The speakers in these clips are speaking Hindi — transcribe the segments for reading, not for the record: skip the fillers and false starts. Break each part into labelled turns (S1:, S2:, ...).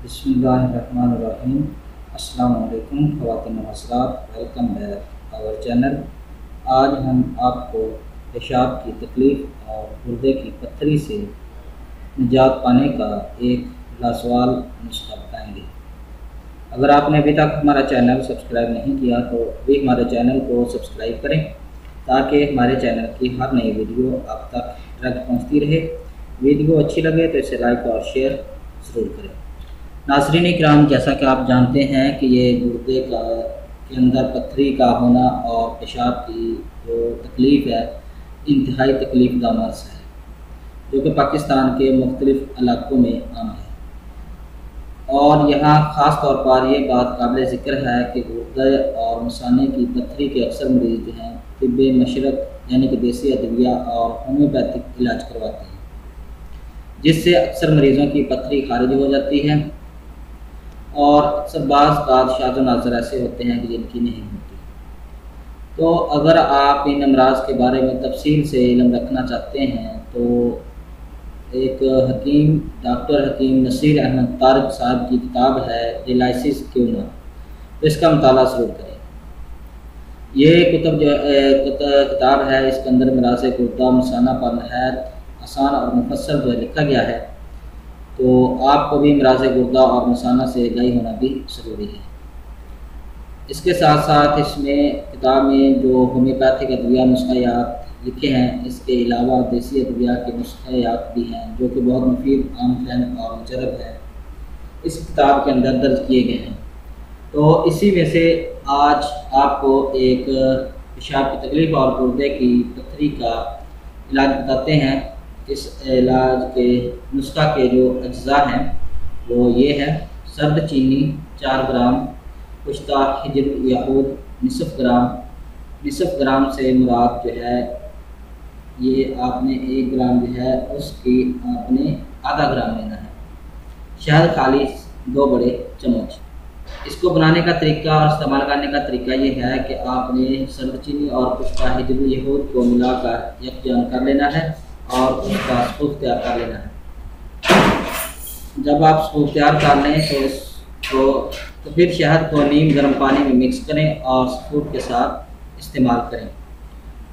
S1: बिस्मिल्लाहिर्रहमानिर्रहीम। अस्सलाम वालेकुम ख़वातीन व हज़रात, वेलकम बैक आवर चैनल। आज हम आपको पेशाब की तकलीफ़ और गुर्दे की पत्थरी से निजात पाने का एक लाजवाब नुस्खा बताएंगे। अगर आपने अभी तक हमारा चैनल सब्सक्राइब नहीं किया तो अभी हमारे चैनल को सब्सक्राइब करें ताकि हमारे चैनल की हर नई वीडियो आप तक डायरेक्ट पहुँचती रहे। वीडियो अच्छी लगे तो इसे लाइक और शेयर ज़रूर करें। नाज़रीन इकराम, जैसा कि आप जानते हैं कि ये गुर्दे के अंदर पत्थरी का होना और पेशाब की जो तकलीफ़ है इंतहाई तकलीफ़ दा मर्ज़ है, जो कि पाकिस्तान के मुख्तलिफ़ इलाक़ों में आम है। और यहाँ ख़ास तौर पर यह बात काबिल ज़िक्र है कि गुर्दे और मसाने की पत्थरी के अक्सर मरीज़ जो हैं तिब्ब मशरक़ यानी कि देसी अदविया और होम्योपैथिक इलाज करवाते हैं, जिससे अक्सर मरीज़ों की पत्थरी खारिज हो जाती है और अक्सर बाज़ शाज़ नाज़र ऐसे होते हैं कि जिनकी नहीं होती। तो अगर आप इन अमराज के बारे में तफसील से इल्म रखना चाहते हैं तो एक डॉक्टर हकीम नसीर अहमद तारिक साहब की किताब है डिलाइसिस क्यों ना, तो इसका मुताला ज़रूर करें। ये किताब है, इसके अंदर मराज़ गुर्दा मसाना पर नहायत आसान और मुफस्सल जो लिखा गया है, तो आपको भी मराज़ गुर्दा और मसाना से आगाही होना भी ज़रूरी है। इसके साथ साथ इसमें किताब में जो होम्योपैथिक अदविया नुस्ख़ायात लिखे हैं, इसके अलावा देसी अदविया के नुस्ख़ायात भी हैं जो कि बहुत मुफीद, आम और मुजरब है, इस किताब के अंदर दर्ज किए गए हैं। तो इसी में से आज आपको एक पेशाब की तकलीफ़ और गुर्दे की पत्थरी का इलाज बताते हैं। इस इलाज के नुस्खा के जो अज्जा हैं वो ये है: सर्द चीनी 4 ग्राम, कुश्ता हिजर याहूद निसफ़ ग्राम से मुराद जो है ये आपने 1 ग्राम जो है उसकी आपने आधा ग्राम लेना है। शहद खाली 2 बड़े चम्मच। इसको बनाने का तरीका और इस्तेमाल करने का तरीका ये है कि आपने सर्द चीनी और कुश्ता हिजर याहूद को मिलाकर यकजान कर लेना है और उसका सूप तैयार कर लेना है। जब आप सूप तैयार कर लें तो फिर शहद को नीम गर्म पानी में मिक्स करें और सूप के साथ इस्तेमाल करें।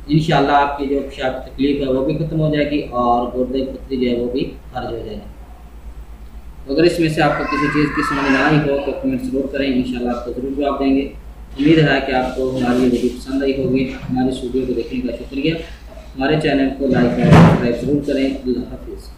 S1: इंशाल्लाह आपकी जो पेशाब की तकलीफ़ है वो भी ख़त्म हो जाएगी और गुर्दे की पत्थरी जो है वो भी खारिज हो जाएगी। अगर इसमें से आपको किसी चीज़ की समझ ना आई हो तो कमेंट ज़रूर करें, इंशाल्लाह आपको ज़रूर जवाब देंगे। उम्मीद है कि आपको हमारी वीडियो पसंद आई होगी। हमारी वीडियो को देखने का शुक्रिया। हमारे चैनल को लाइक और सब्सक्राइब ज़रूर करें। अल्लाह हाफ़िज़।